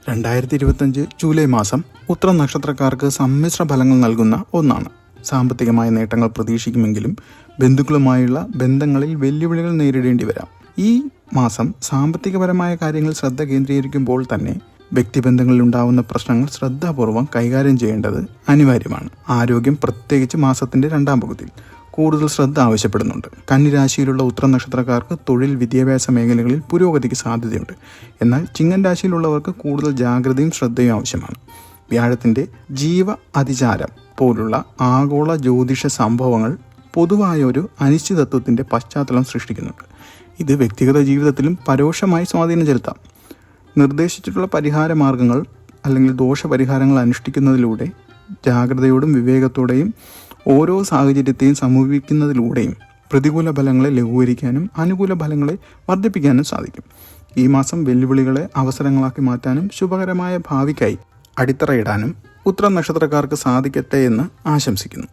2025 July മാസം ഉത്രം നക്ഷത്രക്കാർക്ക് സമ്മിശ്ര ഫലങ്ങൾ നൽകുന്ന ഒന്നാണ്. സാമ്പത്തികമായ നേട്ടങ്ങൾ പ്രതീക്ഷിക്കുമെങ്കിലും ബന്ധുക്കളുമായുള്ള ബന്ധങ്ങളിൽ വെല്ലുവിളികൾ നേരിടേണ്ടി വരാം. ഈ മാസം സാമ്പത്തികപരമായ കാര്യങ്ങളിൽ ശ്രദ്ധ കേന്ദ്രീകരിക്കുമ്പോൾ തന്നെ വ്യക്തിബന്ധങ്ങളിൽ ഉണ്ടാവുന്ന പ്രശ്നങ്ങൾ ശ്രദ്ധാപൂർവം കൈകാര്യം ചെയ്യേണ്ടത് അനിവാര്യമാണ്. ആരോഗ്യം, പ്രത്യേകിച്ച് മാസത്തിന്റെ രണ്ടാം പകുതിയിൽ കൂടുതൽ ശ്രദ്ധ ആവശ്യപ്പെടുന്നുണ്ട്. കന്നിരാശിയിലുള്ള ഉത്രം നക്ഷത്രക്കാർക്ക് തൊഴിൽ, വിദ്യാഭ്യാസ മേഖലകളിൽ പുരോഗതിക്ക് സാധ്യതയുണ്ട്. എന്നാൽ ചിങ്ങൻ രാശിയിലുള്ളവർക്ക് കൂടുതൽ ജാഗ്രതയും ശ്രദ്ധയും ആവശ്യമാണ്. വ്യാഴത്തിന്റെ ജീവ അതിചാരം പോലുള്ള ആഗോള ജ്യോതിഷ സംഭവങ്ങൾ പൊതുവായ ഒരു അനിശ്ചിതത്വത്തിന്റെ പശ്ചാത്തലം സൃഷ്ടിക്കുന്നുണ്ട്. ഇത് വ്യക്തിഗത ജീവിതത്തിലും പരോക്ഷമായി സ്വാധീനം ചെലുത്താം. നിർദ്ദേശിച്ചിട്ടുള്ള പരിഹാര മാർഗങ്ങൾ അല്ലെങ്കിൽ ദോഷപരിഹാരങ്ങൾ അനുഷ്ഠിക്കുന്നതിലൂടെ ജാഗ്രതയോടും വിവേകത്തോടെയും ഓരോ സാഹചര്യത്തെയും സമീപിക്കുന്നതിലൂടെയും പ്രതികൂല ഫലങ്ങളെ ലഘൂകരിക്കാനും അനുകൂല ഫലങ്ങളെ വർദ്ധിപ്പിക്കാനും സാധിക്കും. ഈ മാസം വെല്ലുവിളികളെ അവസരങ്ങളാക്കി മാറ്റാനും ശുഭകരമായ ഭാവിക്കായി അടിത്തറയിടാനും ഉത്രം നക്ഷത്രക്കാർക്ക് സാധിക്കട്ടെ എന്ന് ആശംസിക്കുന്നു.